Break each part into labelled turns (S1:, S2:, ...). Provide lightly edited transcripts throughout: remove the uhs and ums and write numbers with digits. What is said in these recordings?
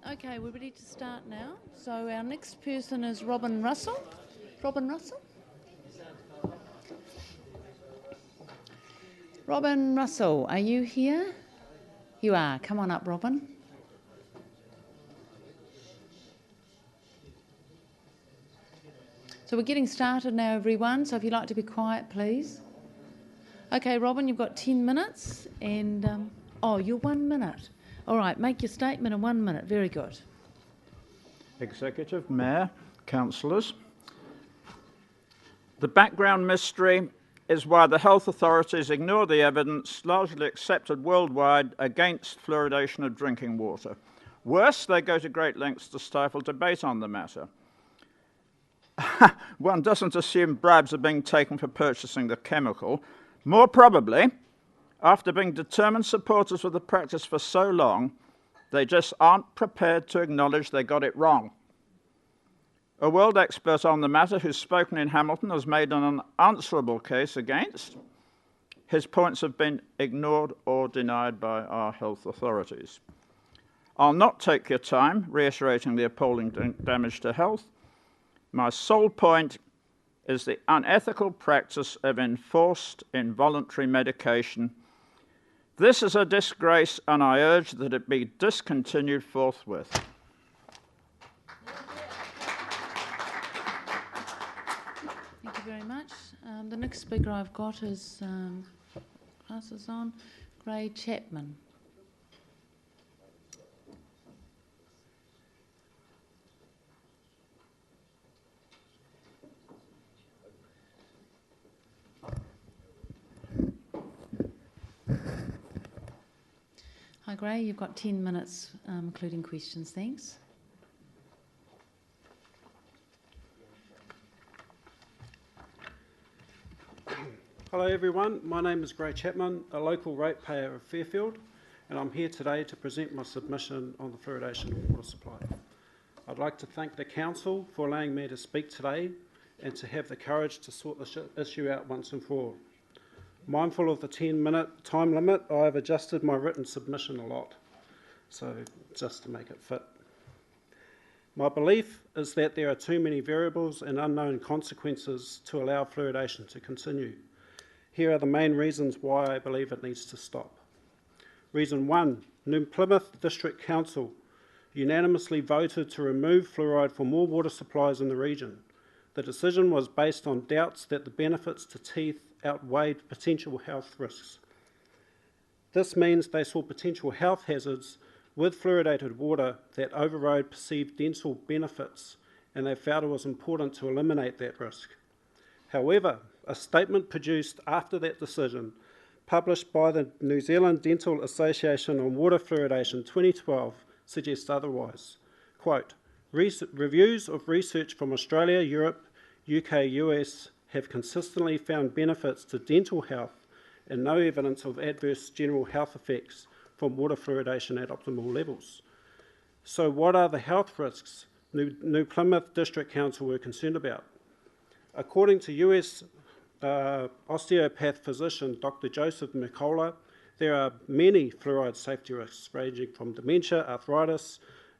S1: Okay, we're ready to start now. So our next person is Robin Russell. Robin Russell? Robin Russell, are you here? You are. Come on up, Robin. So we're getting started now, everyone, so if you'd like to be quiet, please. Okay, Robin, you've got 10 minutes and... you're 1 minute. All right, make your statement in 1 minute. Very good.
S2: Executive, Mayor, Councillors. The background mystery is why the health authorities ignore the evidence largely accepted worldwide against fluoridation of drinking water. Worse, they go to great lengths to stifle debate on the matter. One doesn't assume bribes are being taken for purchasing the chemical. More probably, after being determined supporters of the practice for so long, they just aren't prepared to acknowledge they got it wrong. A world expert on the matter who's spoken in Hamilton has made an unanswerable case against. His points have been ignored or denied by our health authorities. I'll not take your time reiterating the appalling damage to health. My sole point is the unethical practice of enforced involuntary medication. This is a disgrace, and I urge that it be discontinued forthwith.
S1: Thank you very much. The next speaker I've got is, glasses on, Gray Chapman. Hi, Gray. You've got 10 minutes, including questions. Thanks.
S3: Hello everyone, my name is Gray Chapman, a local ratepayer of Fairfield, and I'm here today to present my submission on the fluoridation of water supply. I'd like to thank the Council for allowing me to speak today and to have the courage to sort this issue out once and for all. Mindful of the 10-minute time limit, I have adjusted my written submission a lot, so just to make it fit. My belief is that there are too many variables and unknown consequences to allow fluoridation to continue. Here are the main reasons why I believe it needs to stop. Reason 1, New Plymouth District Council unanimously voted to remove fluoride from all water supplies in the region. The decision was based on doubts that the benefits to teeth outweighed potential health risks. This means they saw potential health hazards with fluoridated water that overrode perceived dental benefits, and they felt it was important to eliminate that risk. However, a statement produced after that decision, published by the New Zealand Dental Association on Water Fluoridation 2012, suggests otherwise. Quote, reviews of research from Australia, Europe, UK, US have consistently found benefits to dental health and no evidence of adverse general health effects from water fluoridation at optimal levels. So what are the health risks New Plymouth District Council were concerned about? According to US osteopath physician Dr. Joseph Mercola, there are many fluoride safety risks ranging from dementia, arthritis,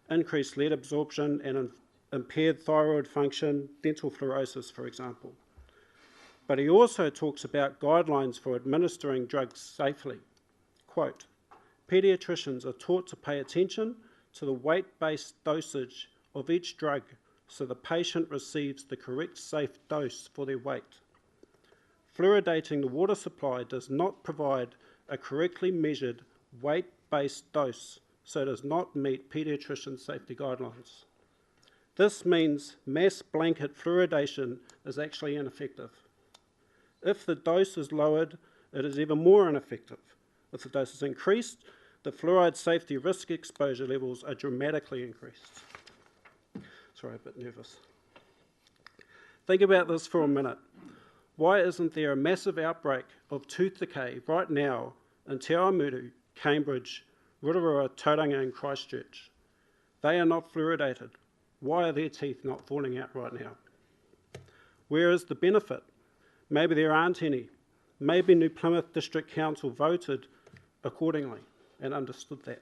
S3: increased lead absorption and impaired thyroid function, dental fluorosis, for example. But he also talks about guidelines for administering drugs safely. Quote, paediatricians are taught to pay attention to the weight-based dosage of each drug so the patient receives the correct safe dose for their weight. Fluoridating the water supply does not provide a correctly measured weight-based dose, so it does not meet paediatrician safety guidelines. This means mass blanket fluoridation is actually ineffective. If the dose is lowered, it is even more ineffective. If the dose is increased, the fluoride safety risk exposure levels are dramatically increased. Sorry, a bit nervous. Think about this for a minute. Why isn't there a massive outbreak of tooth decay right now in Te Awamutu, Cambridge, Rotorua, Tauranga and Christchurch? They are not fluoridated. Why are their teeth not falling out right now? Where is the benefit? Maybe there aren't any. Maybe New Plymouth District Council voted accordingly and understood that.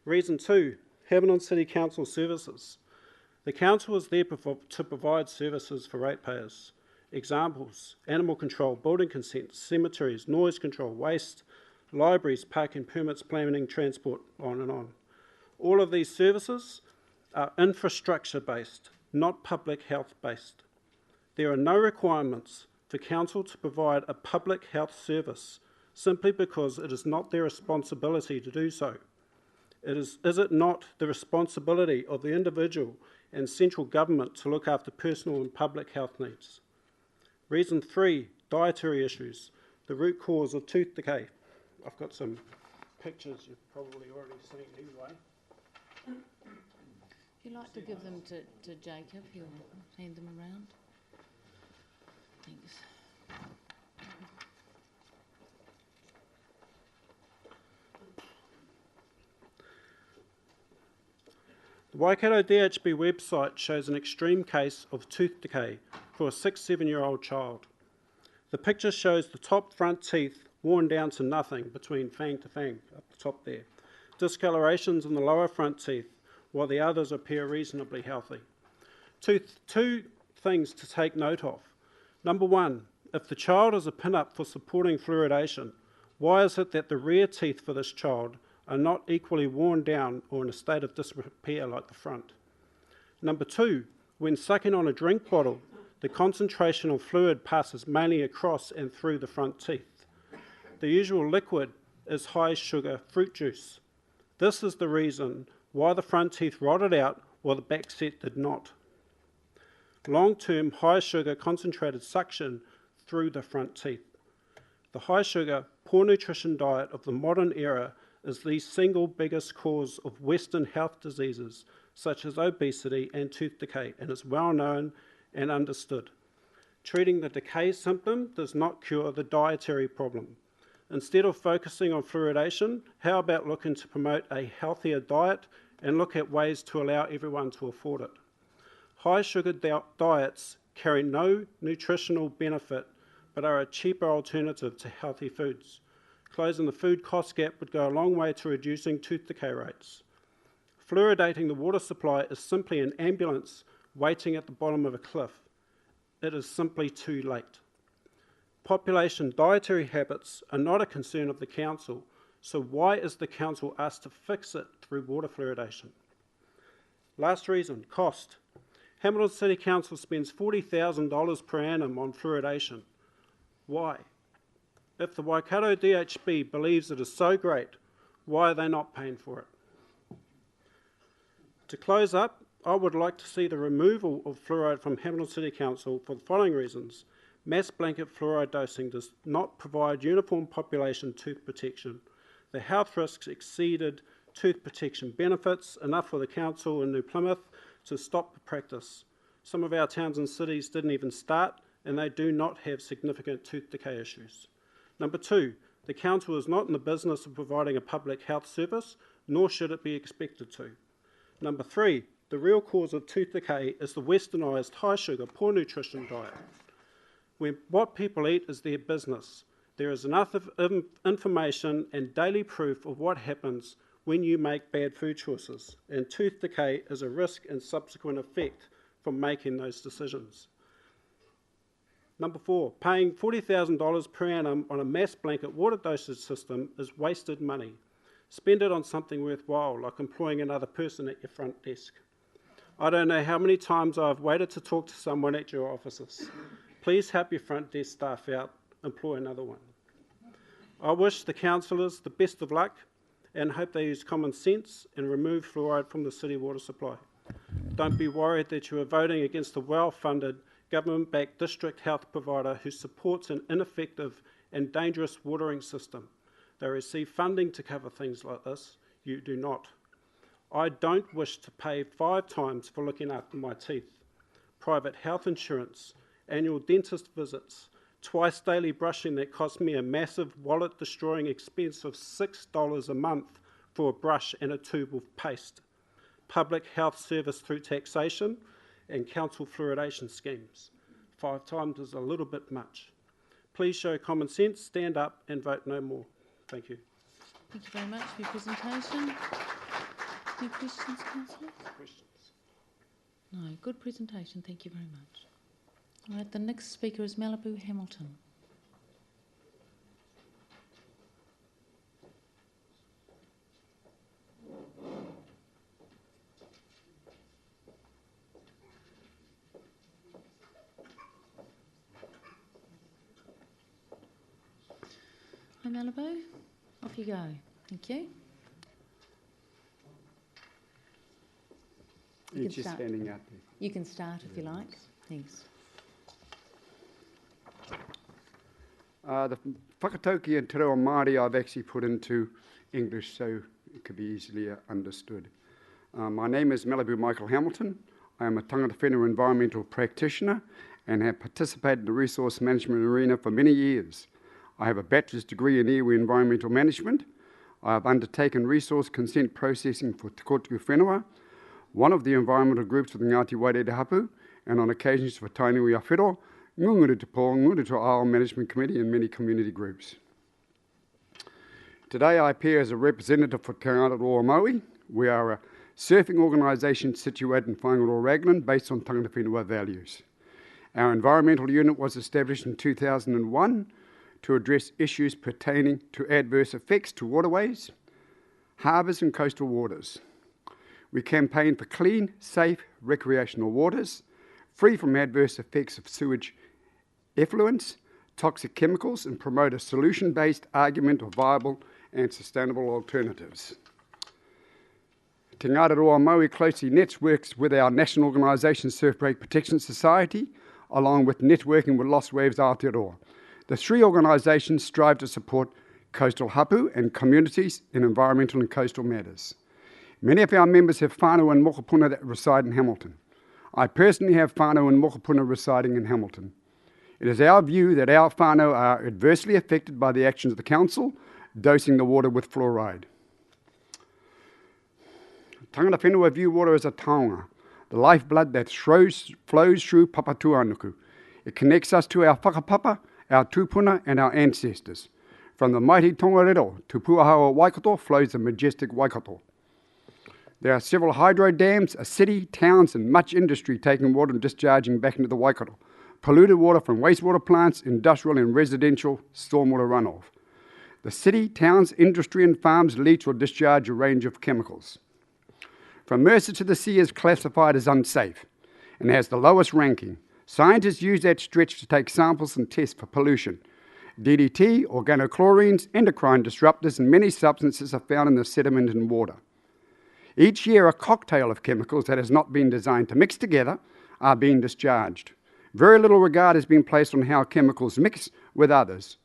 S3: Reason 2, Hamilton City Council services. The council is there to provide services for ratepayers. Examples: animal control, building consents, cemeteries, noise control, waste, libraries, parking permits, planning, transport, on and on. All of these services are infrastructure-based, not public health-based. There are no requirements for council to provide a public health service simply because it is not their responsibility to do so. Is it not the responsibility of the individual and central government to look after personal and public health needs? Reason 3, dietary issues, the root cause of tooth decay. I've got some pictures you've probably already seen anyway.
S1: If you'd like to give them to Jacob, he'll hand them around. Thanks.
S3: The Waikato DHB website shows an extreme case of tooth decay for a 6-7-year-old child. The picture shows the top front teeth worn down to nothing between fang to fang, up the top there. Discolorations in the lower front teeth, while the others appear reasonably healthy. Two things to take note of. Number 1, if the child is a pin-up for supporting fluoridation, why is it that the rear teeth for this child are not equally worn down or in a state of disrepair like the front? Number 2, when sucking on a drink bottle, the concentration of fluid passes mainly across and through the front teeth. The usual liquid is high sugar fruit juice. This is the reason why the front teeth rotted out while the back set did not. Long-term high sugar concentrated suction through the front teeth. The high sugar, poor nutrition diet of the modern era is the single biggest cause of Western health diseases such as obesity and tooth decay, and is well known and understood. Treating the decay symptom does not cure the dietary problem. Instead of focusing on fluoridation, how about looking to promote a healthier diet and look at ways to allow everyone to afford it? High sugar diets carry no nutritional benefit but are a cheaper alternative to healthy foods. Closing the food cost gap would go a long way to reducing tooth decay rates. Fluoridating the water supply is simply an ambulance waiting at the bottom of a cliff. It is simply too late. Population dietary habits are not a concern of the council, so why is the council asked to fix it through water fluoridation? Last reason, cost. Hamilton City Council spends $40,000 per annum on fluoridation. Why? If the Waikato DHB believes it is so great, why are they not paying for it? To close up, I would like to see the removal of fluoride from Hamilton City Council for the following reasons. Mass blanket fluoride dosing does not provide uniform population tooth protection. The health risks exceeded tooth protection benefits, enough for the council in New Plymouth to stop the practice. Some of our towns and cities didn't even start, and they do not have significant tooth decay issues. Number 2, the council is not in the business of providing a public health service, nor should it be expected to. Number 3, the real cause of tooth decay is the westernised high sugar, poor nutrition diet. When what people eat is their business, there is enough information and daily proof of what happens when you make bad food choices, and tooth decay is a risk and subsequent effect from making those decisions. Number 4, paying $40,000 per annum on a mass blanket water dosage system is wasted money. Spend it on something worthwhile, like employing another person at your front desk. I don't know how many times I've waited to talk to someone at your offices. Please help your front desk staff out, employ another one. I wish the councillors the best of luck and hope they use common sense and remove fluoride from the city water supply. Don't be worried that you are voting against a well-funded, government-backed district health provider who supports an ineffective and dangerous watering system. They receive funding to cover things like this. You do not. I don't wish to pay 5 times for looking after my teeth. Private health insurance, annual dentist visits, twice daily brushing that cost me a massive wallet-destroying expense of $6 a month for a brush and a tube of paste. Public health service through taxation and council fluoridation schemes. 5 times is a little bit much. Please show common sense, stand up and vote no more. Thank you.
S1: Thank you very much for your presentation. Any questions, councillors?
S3: Questions?
S1: No, good presentation, thank you very much. All right, the next speaker is Malibu Hamilton. Hi Malibu, off you go. Thank you.
S4: You're
S1: can
S4: just
S1: start.
S4: standing out there.
S1: You can start if you like. Thanks.
S4: The whakatauki and te reo Māori I've actually put into English so it could be easily understood. My name is Malibu Michael Hamilton. I am a tangata whenua environmental practitioner and have participated in the resource management arena for many years. I have a bachelor's degree in iwi environmental management. I have undertaken resource consent processing for Te Kotuku Whenua, one of the environmental groups of the Ngāti Wairere Hapu, and on occasions for Tainui Awhiro, Ngunguru Te Po, Ngunguru Te Ao Management Committee and many community groups. Today I appear as a representative for Te Ngāti Roa Maui. We are a surfing organisation situated in Whangaroa Raglan based on tangata whenua values. Our environmental unit was established in 2001 to address issues pertaining to adverse effects to waterways, harbours and coastal waters. We campaign for clean, safe, recreational waters, free from adverse effects of sewage effluents, toxic chemicals, and promote a solution-based argument of viable and sustainable alternatives. Te Ngāti Roa Maui closely networks with our national organisation Surf Break Protection Society, along with networking with Lost Waves Aotearoa. The three organisations strive to support coastal hapu and communities in environmental and coastal matters. Many of our members have whānau and mokopuna that reside in Hamilton. I personally have whānau and mokopuna residing in Hamilton. It is our view that our whānau are adversely affected by the actions of the council, dosing the water with fluoride. Tangata whenua view water as a taonga, the lifeblood that flows through Papatuanuku. It connects us to our whakapapa, our tūpuna and our ancestors. From the mighty Tongariro to Puahaua Waikato flows the majestic Waikato. There are several hydro dams, a city, towns and much industry taking water and discharging back into the Waikato. Polluted water from wastewater plants, industrial and residential stormwater runoff. The city, towns, industry and farms leach or discharge a range of chemicals. From Mercer to the sea is classified as unsafe and has the lowest ranking. Scientists use that stretch to take samples and test for pollution. DDT, organochlorines, endocrine disruptors and many substances are found in the sediment and water. Each year a cocktail of chemicals that has not been designed to mix together are being discharged. Very little regard has been placed on how chemicals mix with others,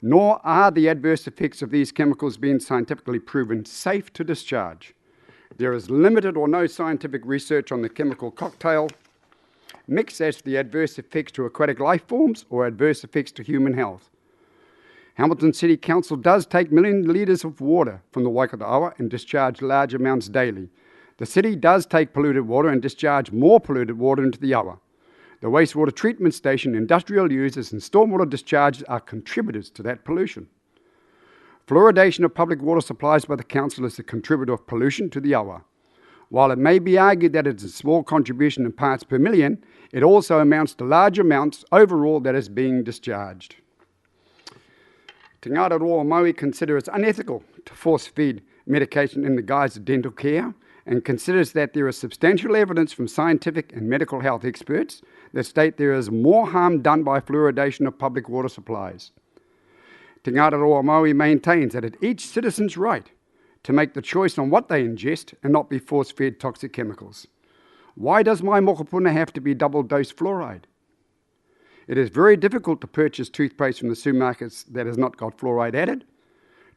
S4: nor are the adverse effects of these chemicals being scientifically proven safe to discharge. There is limited or no scientific research on the chemical cocktail mix as to the adverse effects to aquatic life forms or adverse effects to human health. Hamilton City Council does take million litres of water from the Waikato Awa and discharge large amounts daily. The city does take polluted water and discharge more polluted water into the Awa. The wastewater treatment station, industrial users and stormwater discharges are contributors to that pollution. Fluoridation of public water supplies by the council is a contributor of pollution to the Awa. While it may be argued that it's a small contribution in parts per million, it also amounts to large amounts overall that is being discharged. Te Ngāti Roa Maui consider it's unethical to force-feed medication in the guise of dental care and considers that there is substantial evidence from scientific and medical health experts that state there is more harm done by fluoridation of public water supplies. Te Ngāti Roa Maui maintains that it's each citizen's right to make the choice on what they ingest and not be force-fed toxic chemicals. Why does my mokopuna have to be double-dose fluoride? It is very difficult to purchase toothpaste from the supermarkets that has not got fluoride added.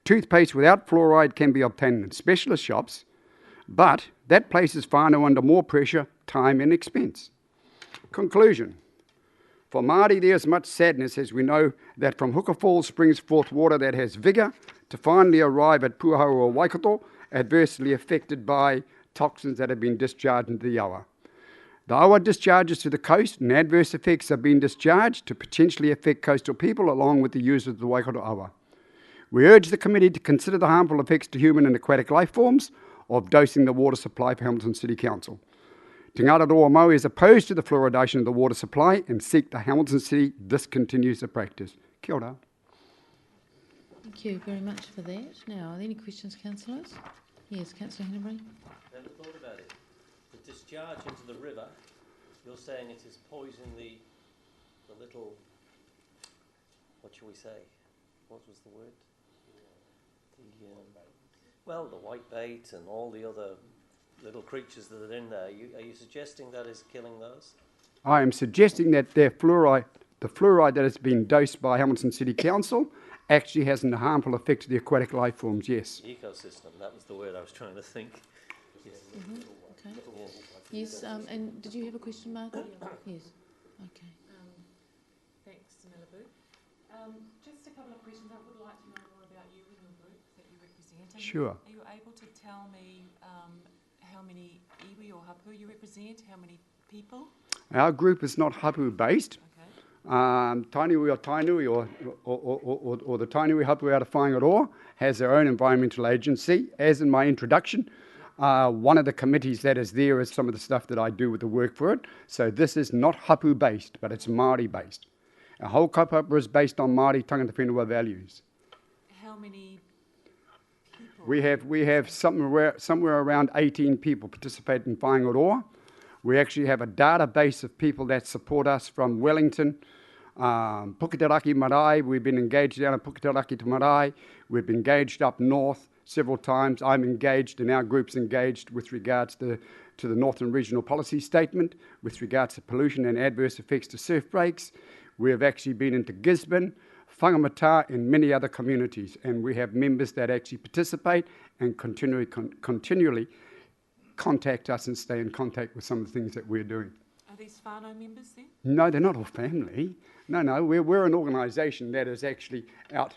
S4: Toothpaste without fluoride can be obtained in specialist shops, but that places whānau under more pressure, time and expense. Conclusion. For Māori, there is much sadness as we know that from Hooker Falls springs forth water that has vigour to finally arrive at Puahaua Waikato, adversely affected by toxins that have been discharged into the Awa. The Awa discharges to the coast and adverse effects are being discharged to potentially affect coastal people along with the users of the Waikato Awa. We urge the committee to consider the harmful effects to human and aquatic life forms of dosing the water supply for Hamilton City Council. Te Ngāra Roa Mau is opposed to the fluoridation of the water supply and seek the Hamilton City discontinues the practice. Kia ora.
S1: Thank you very much for that. Now, are there any questions, councillors? Yes, Councillor Hennebury.
S5: Never thought about it. The discharge into the river, you're saying it is poisoning the little, what shall we say? What was the word? The whitebait and all the other little creatures that are in there. Are you suggesting that is killing those?
S4: I am suggesting that the fluoride that has been dosed by Hamilton City Council actually has a harmful effect to the aquatic life forms, yes.
S5: Ecosystem, that was the word I was trying to think. Yes.
S1: Okay.
S5: Yes.
S1: Yes, and did you have a question, Martha? Yes. Okay.
S6: Thanks, Malibu. Just a couple of questions. I would like to know more about you and your group that you represent.
S4: Sure.
S6: Are you able to tell me how many iwi or hapu you represent, how many people?
S4: Our group is not hapu based.
S6: Okay.
S4: Tainui or Tainui or the Tainui hapu out of Whangaroa has their own environmental agency. As in my introduction, one of the committees that is there is some of the stuff that I do with the work for it. So this is not hapu based, but it's Māori based. Our whole kaupapa is based on Māori tangata whenua values.
S6: How many people?
S4: We have somewhere around 18 people participate in Whangaroa. We actually have a database of people that support us from Wellington, Puketeraki, Marae. We've been engaged down in Puketeraki to Marae. We've been engaged up north several times. I'm engaged and our group's engaged with regards to the Northern Regional Policy Statement, with regards to pollution and adverse effects to surf breaks. We have actually been into Gisborne, Whangamata and many other communities, and we have members that actually participate and continually contact us and stay in contact with some of the things that we're doing.
S6: Are these whānau members then?
S4: No, they're not all family. No, we're an organisation that is actually out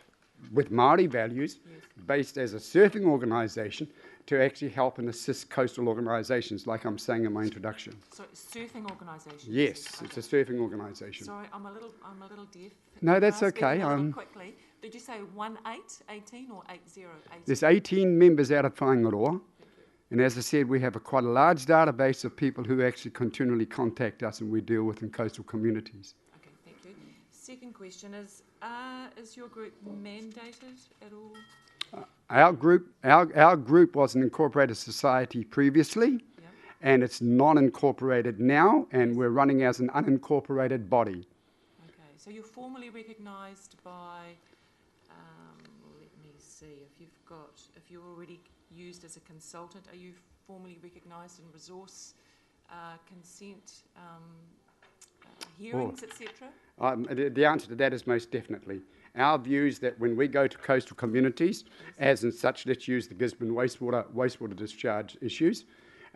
S4: with Māori values,
S6: Yes.
S4: based as a surfing organisation to actually help and assist coastal organisations, like I'm saying in my introduction.
S6: So surfing organisations?
S4: Yes, it's a surfing organisation.
S6: Sorry, I'm a little deaf.
S4: No, that's
S6: Can I speak
S4: okay.
S6: a little quickly. Did you say 18 or 80?
S4: There's 18 members out of Whangaroa, and as I said, we have quite a large database of people who actually continually contact us and we deal with in coastal communities.
S6: Okay, thank you. Second question is your group mandated at all?
S4: Our group was an incorporated society previously,
S6: Yep.
S4: and it's non-incorporated now, and we're running as an unincorporated body.
S6: Okay, so you're formally recognised by, let me see, if you're already used as a consultant, are you formally recognised in resource consent hearings, etc.?
S4: The answer to that is most definitely. Our view is that when we go to coastal communities, as in such, let's use the Gisborne wastewater discharge issues,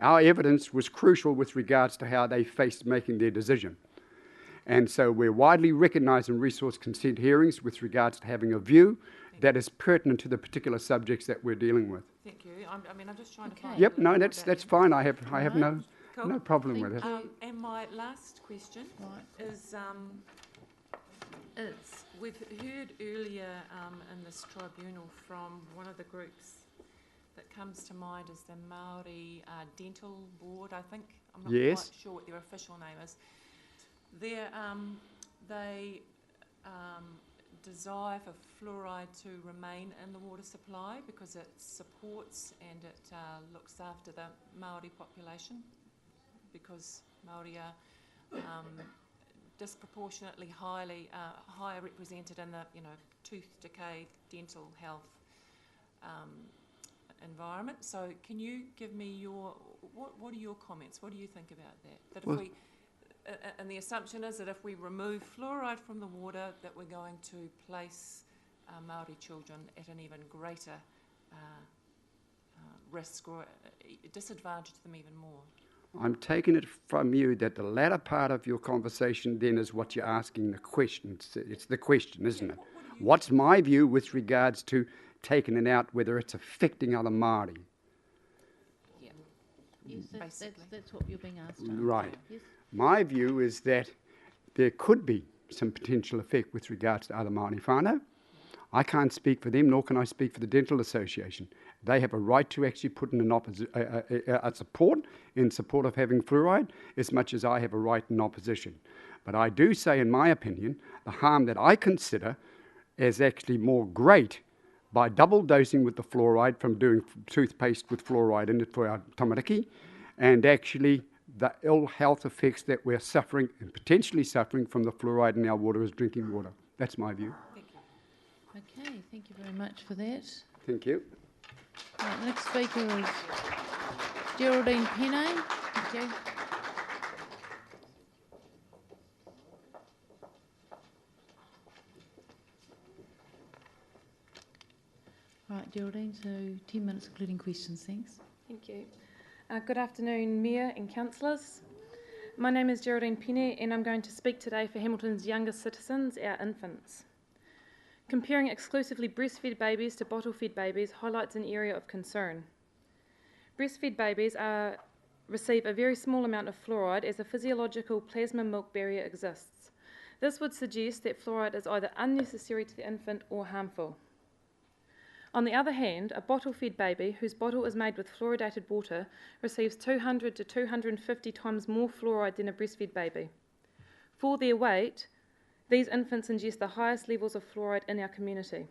S4: our evidence was crucial with regards to how they faced making their decision. And so we're widely recognised in resource consent hearings with regards to having a view that is pertinent to the particular subjects that we're dealing with.
S6: Thank you. I'm just trying to find.
S1: Okay.
S6: a
S4: Yep,
S6: little
S4: no,
S6: more
S4: that's
S6: about you.
S4: fine. I have no
S6: Cool.
S4: problem
S1: Thank
S4: with it.
S1: you.
S6: And my last question
S1: Right.
S6: is we've heard earlier in this tribunal from one of the groups that comes to mind is the Māori Dental Board, I think. I'm not
S4: Yes.
S6: quite sure what their official name is. They desire for fluoride to remain in the water supply because it supports and it looks after the Māori population, because Māori are disproportionately higher represented in the tooth decay, dental health environment. So can you give me what are your comments? What do you think about that? That if we and the assumption is that if we remove fluoride from the water, that we're going to place Māori children at an even greater risk or disadvantage them even more.
S4: I'm taking it from you that the latter part of your conversation then is what you're asking the question. It's the question, isn't it? What's my view with regards to taking it out, whether it's affecting other Māori?
S6: Yeah.
S1: Yes,
S6: Basically.
S1: that's what you're being asked.
S4: Right.
S1: Yes.
S4: My view is that there could be some potential effect with regards to other Māori whānau. I can't speak for them, nor can I speak for the Dental Association. They have a right to actually put in a support in support of having fluoride, as much as I have a right in opposition. But I do say, in my opinion, the harm that I consider is actually more great by double dosing with the fluoride from doing toothpaste with fluoride in it for our tamariki, and actually the ill health effects that we're suffering and potentially suffering from the fluoride in our water as drinking water. That's my view.
S6: Thank you.
S1: Okay, thank you very much for that.
S4: Thank you.
S1: Right, the next speaker is Geraldine Penne. Thank you. Right, Geraldine, so 10 minutes including questions, thanks.
S7: Thank you. Good afternoon, Mayor and Councillors. My name is Geraldine Penne and I'm going to speak today for Hamilton's youngest citizens, our infants. Comparing exclusively breastfed babies to bottle-fed babies highlights an area of concern. Breastfed babies receive a very small amount of fluoride as a physiological plasma milk barrier exists. This would suggest that fluoride is either unnecessary to the infant or harmful. On the other hand, a bottle-fed baby whose bottle is made with fluoridated water receives 200 to 250 times more fluoride than a breastfed baby. For their weight, these infants ingest the highest levels of fluoride in our community.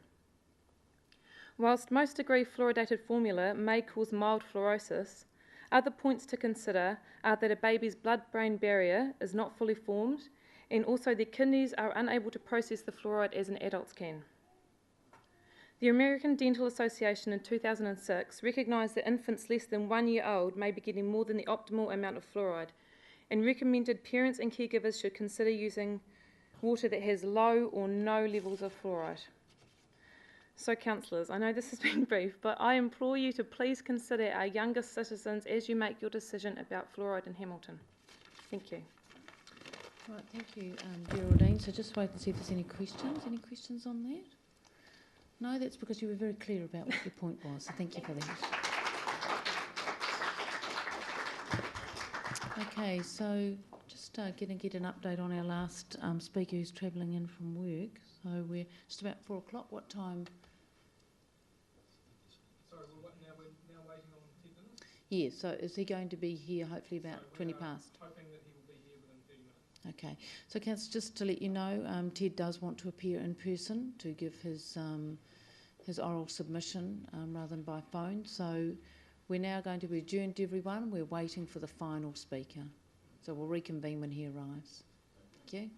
S7: Whilst most agree fluoridated formula may cause mild fluorosis, other points to consider are that a baby's blood-brain barrier is not fully formed, and also their kidneys are unable to process the fluoride as an adult's can. The American Dental Association in 2006 recognised that infants less than 1 year old may be getting more than the optimal amount of fluoride, and recommended parents and caregivers should consider using water that has low or no levels of fluoride. So, councillors, I know this has been brief, but I implore you to please consider our youngest citizens as you make your decision about fluoride in Hamilton. Thank you.
S1: Right, thank you, Geraldine. So just wait and see if there's any questions. Any questions on that? No, that's because you were very clear about what your point was, so thank you for that. Okay, so just going to get an update on our last speaker who's travelling in from work. So we're just about 4 o'clock. What time?
S8: Sorry, we're now waiting on 10 minutes?
S1: Yeah, so is he going to be here hopefully about 20 past?
S8: Hoping that he will be here within 30 minutes.
S1: Okay, so councillors, just to let you know, Ted does want to appear in person to give his oral submission rather than by phone. So we're now going to be adjourned, everyone. We're waiting for the final speaker. So we'll reconvene when he arrives. Thank you.